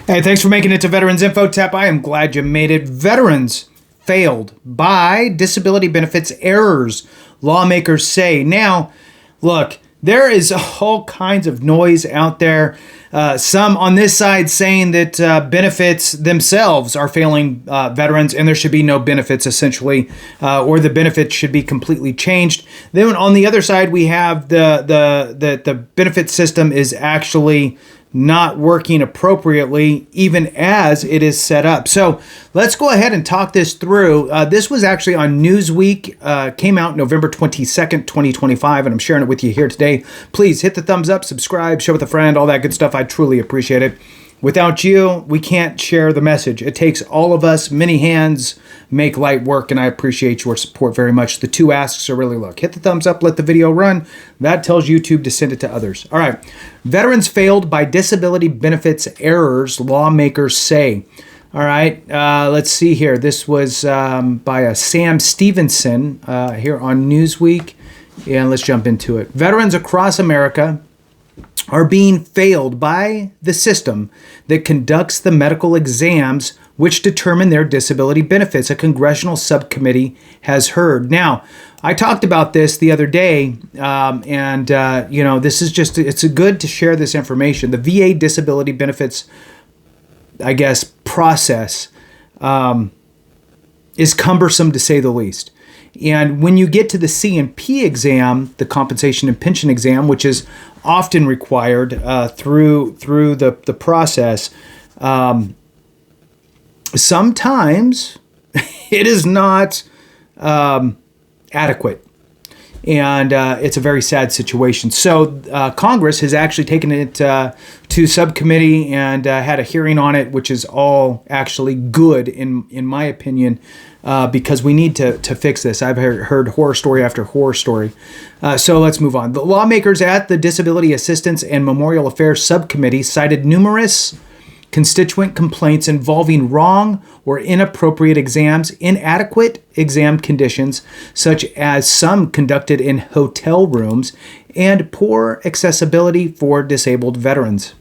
Hey, thanks for making it to Veterans Info Tap. I am glad you made it. Veterans failed by disability benefits errors, lawmakers say. Now, look, there is all kinds of noise out there. Some on this side saying that benefits themselves are failing veterans and there should be no benefits essentially, or the benefits should be completely changed. Then on the other side, we have the benefit system is actually not working appropriately, even as it is set up. So let's go ahead and talk this through. This was actually on Newsweek, came out November 22nd, 2025, and I'm sharing it with you here today. Please hit the thumbs up, subscribe, share with a friend, all that good stuff. I truly appreciate it. Without you, we can't share the message. It takes all of us, many hands make light work, and I appreciate your support very much. The two asks are really, look, hit the thumbs up, let the video run. That tells YouTube to send it to others. All right. Veterans failed by disability benefits errors, lawmakers say. All right. Let's see here. This was by Sam Stevenson here on Newsweek. And let's jump into it. Veterans across America are being failed by the system that conducts the medical exams which determine their disability benefits, a congressional subcommittee has heard. Now, I talked about this the other day, this is just, it's good to share this information. The VA disability benefits, I guess, process is cumbersome to say the least. And when you get to the C&P exam, the compensation and pension exam, which is often required through the process, sometimes it is not adequate. And it's a very sad situation. So Congress has actually taken it to subcommittee and had a hearing on it, which is all actually good in my opinion, because we need to fix this. I've heard horror story after horror story. So let's move on. The lawmakers at the Disability Assistance and Memorial Affairs Subcommittee cited numerous constituent complaints involving wrong or inappropriate exams, inadequate exam conditions, such as some conducted in hotel rooms, and poor accessibility for disabled veterans.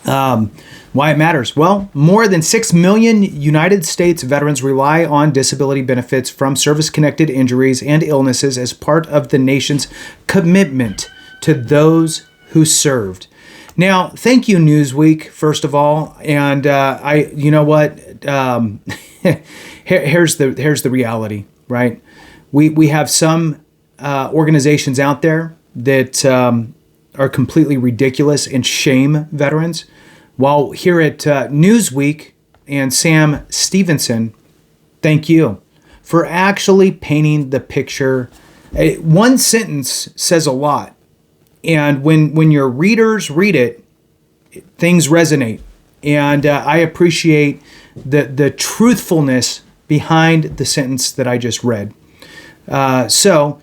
Why it matters? Well, more than 6 million United States veterans rely on disability benefits from service-connected injuries and illnesses as part of the nation's commitment to those who served. Now, thank you, Newsweek, first of all. And you know what? Here's the reality, right? We have some organizations out there that are completely ridiculous and shame veterans. While here at Newsweek and Sam Stevenson, thank you for actually painting the picture. One sentence says a lot. And when your readers read it, things resonate. And I appreciate the truthfulness behind the sentence that I just read. So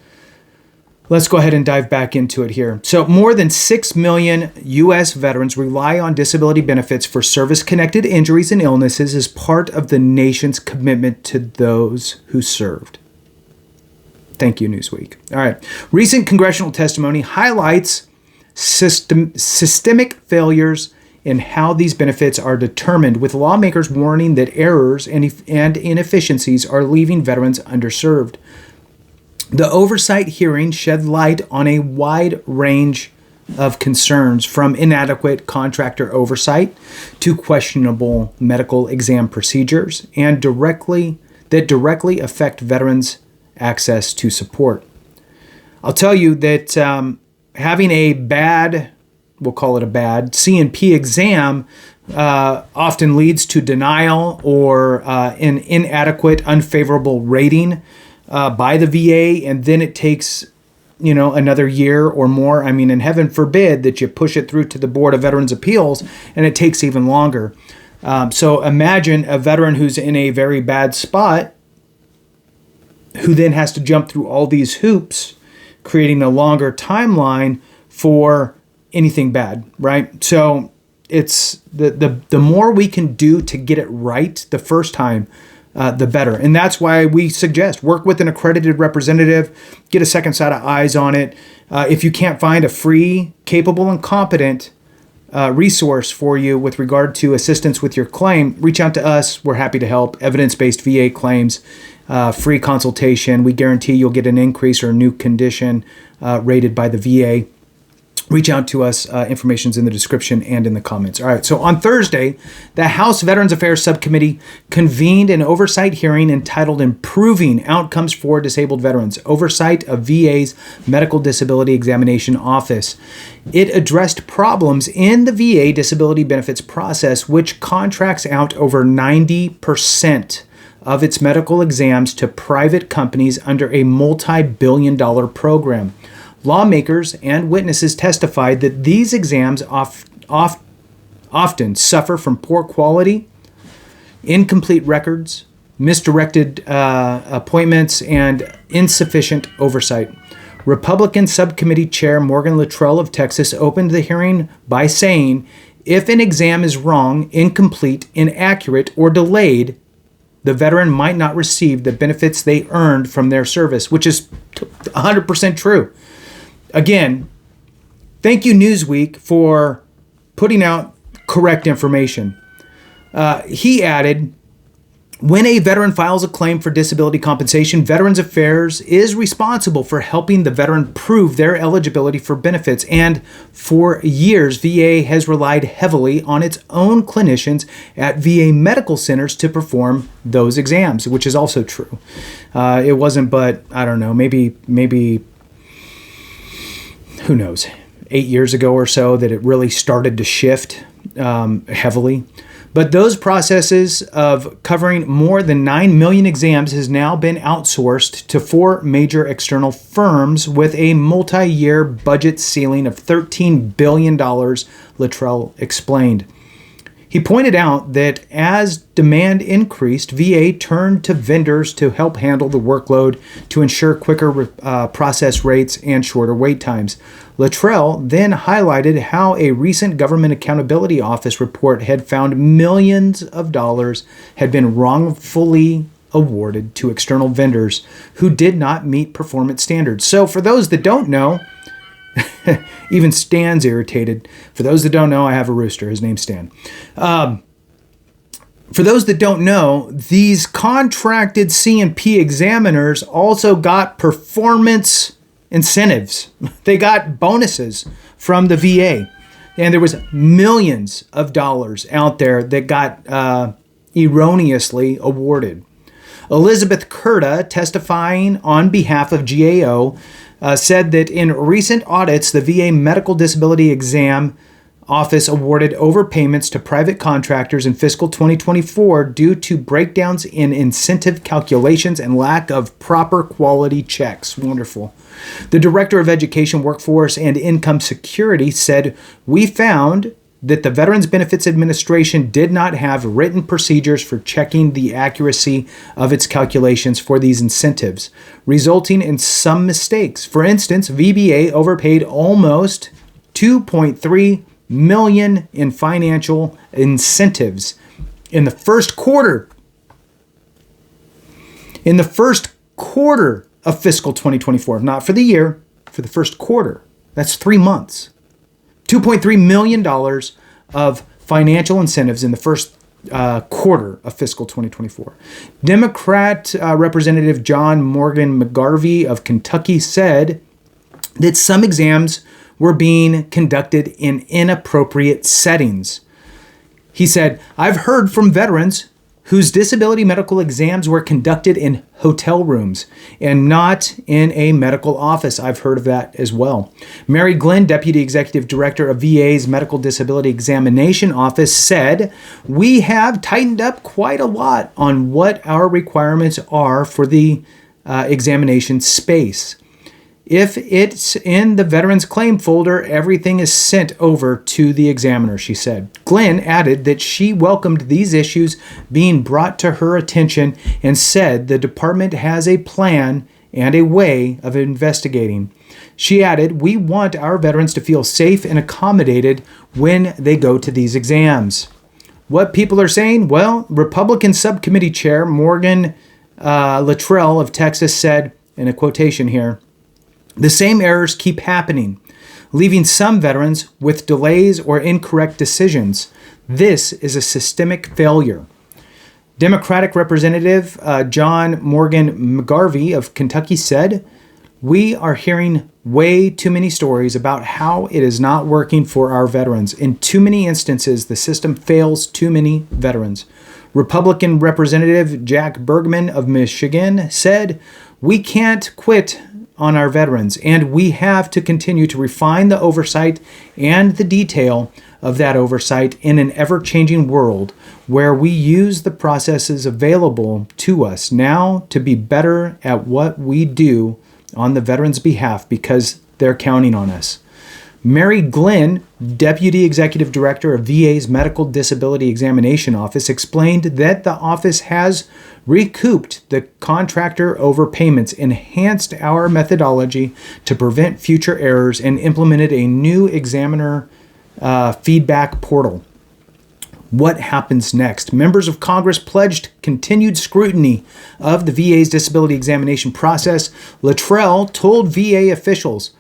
let's go ahead and dive back into it here. So more than 6 million U.S. veterans rely on disability benefits for service-connected injuries and illnesses as part of the nation's commitment to those who served. Thank you, Newsweek. All right. Recent congressional testimony highlights systemic failures in how these benefits are determined, with lawmakers warning that errors and inefficiencies are leaving veterans underserved. The oversight hearing shed light on a wide range of concerns, from inadequate contractor oversight to questionable medical exam procedures, and directly affect veterans' access to support. I'll tell you that having a bad, we'll call it a bad, C&P exam often leads to denial or an inadequate, unfavorable rating by the VA, and then it takes another year or more. I mean, and heaven forbid that you push it through to the Board of Veterans Appeals, and it takes even longer. So imagine a veteran who's in a very bad spot, who then has to jump through all these hoops, creating a longer timeline for anything bad, right? So it's the more we can do to get it right the first time, the better. And that's why we suggest work with an accredited representative, get a second set of eyes on it. If you can't find a free, capable, and competent resource for you with regard to assistance with your claim, reach out to us. We're happy to help. Evidence-based VA claims, free consultation. We guarantee you'll get an increase or a new condition rated by the VA. Reach out to us. Information's in the description and in the comments. All right, so on Thursday, the House Veterans Affairs Subcommittee convened an oversight hearing entitled Improving Outcomes for Disabled Veterans, Oversight of VA's Medical Disability Examination Office. It addressed problems in the VA disability benefits process, which contracts out over 90% of its medical exams to private companies under a multi-billion-dollar program. Lawmakers and witnesses testified that these exams often suffer from poor quality, incomplete records, misdirected appointments, and insufficient oversight. Republican Subcommittee Chair Morgan Luttrell of Texas opened the hearing by saying, if an exam is wrong, incomplete, inaccurate, or delayed, the veteran might not receive the benefits they earned from their service, which is 100% true. Again, thank you, Newsweek, for putting out correct information. He added, when a veteran files a claim for disability compensation, Veterans Affairs is responsible for helping the veteran prove their eligibility for benefits. And for years, VA has relied heavily on its own clinicians at VA medical centers to perform those exams, which is also true. It wasn't but, I don't know, maybe who knows, 8 years ago or so that it really started to shift heavily. But those processes of covering more than 9 million exams has now been outsourced to 4 major external firms with a multi-year budget ceiling of $13 billion, Luttrell explained. He pointed out that as demand increased, VA turned to vendors to help handle the workload to ensure quicker process rates and shorter wait times. Luttrell then highlighted how a recent Government Accountability Office report had found millions of dollars had been wrongfully awarded to external vendors who did not meet performance standards. So for those that don't know, even Stan's irritated. For those that don't know, I have a rooster. His name's Stan. For those that don't know, these contracted C&P examiners also got performance incentives. They got bonuses from the VA. And there was millions of dollars out there that got erroneously awarded. Elizabeth Curda, testifying on behalf of GAO, said that in recent audits, the VA Medical Disability Exam Office awarded overpayments to private contractors in fiscal 2024 due to breakdowns in incentive calculations and lack of proper quality checks. Wonderful. The Director of Education, Workforce, and Income Security said, we found that the Veterans Benefits Administration did not have written procedures for checking the accuracy of its calculations for these incentives, resulting in some mistakes. For instance, VBA overpaid almost $2.3 million in financial incentives in the first quarter. In the first quarter of fiscal 2024, not for the year, for the first quarter. That's 3 months. $2.3 million of financial incentives in the first quarter of fiscal 2024. Democrat Representative John Morgan McGarvey of Kentucky said that some exams were being conducted in inappropriate settings. He said, I've heard from veterans whose disability medical exams were conducted in hotel rooms and not in a medical office. I've heard of that as well. Mary Glenn, Deputy Executive Director of VA's Medical Disability Examination Office, said, we have tightened up quite a lot on what our requirements are for the examination space. If it's in the veteran's claim folder, everything is sent over to the examiner, she said. Glenn added that she welcomed these issues being brought to her attention and said the department has a plan and a way of investigating. She added, we want our veterans to feel safe and accommodated when they go to these exams. What people are saying? Well, Republican Subcommittee Chair Morgan Luttrell of Texas said, in a quotation here, the same errors keep happening. leaving some veterans with delays or incorrect decisions. This is a systemic failure. Democratic Representative John Morgan McGarvey of Kentucky said, "We are hearing way too many stories about how it is not working for our veterans. In too many instances, the system fails too many veterans." Republican Representative Jack Bergman of Michigan said, "We can't quit on our veterans, and we have to continue to refine the oversight and the detail of that oversight in an ever-changing world where we use the processes available to us now to be better at what we do on the veterans' behalf because they're counting on us." Mary Glenn, Deputy Executive Director of VA's Medical Disability Examination Office, explained that the office has recouped the contractor overpayments, enhanced our methodology to prevent future errors, and implemented a new examiner feedback portal. What happens next? Members of Congress pledged continued scrutiny of the VA's disability examination process. Luttrell told VA officials,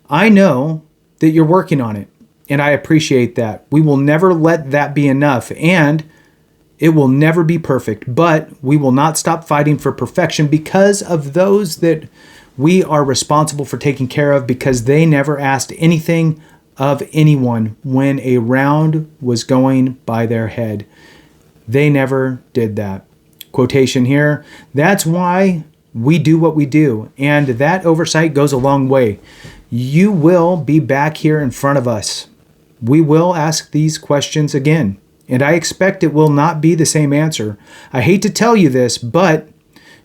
"I know that you're working on it, and I appreciate that. We will never let that be enough, and it will never be perfect, but we will not stop fighting for perfection because of those that we are responsible for taking care of, because they never asked anything of anyone when a round was going by their head. They never did that." Quotation here, "That's why we do what we do, and that oversight goes a long way. You will be back here in front of us. We will ask these questions again, and I expect it will not be the same answer. I hate to tell you this, but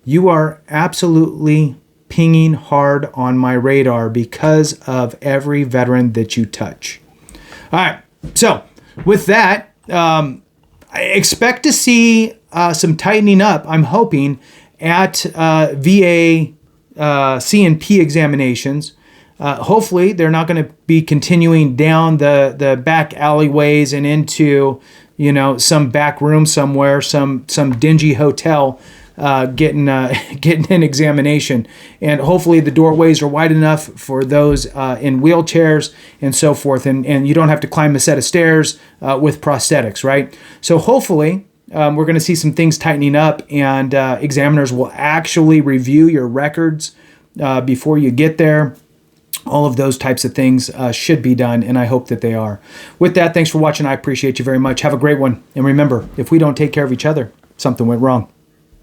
you are absolutely pinging hard on my radar because of every veteran that you touch." All right, so with that, I expect to see some tightening up, I'm hoping, at VA C&P examinations. Hopefully, they're not going to be continuing down the back alleyways and into, some back room somewhere, some dingy hotel, getting an examination. And hopefully, the doorways are wide enough for those in wheelchairs and so forth, and you don't have to climb a set of stairs with prosthetics, right? So hopefully, we're going to see some things tightening up, and examiners will actually review your records before you get there. All of those types of things should be done, and I hope that they are. With that, thanks for watching. I appreciate you very much. Have a great one. And remember, if we don't take care of each other, something went wrong.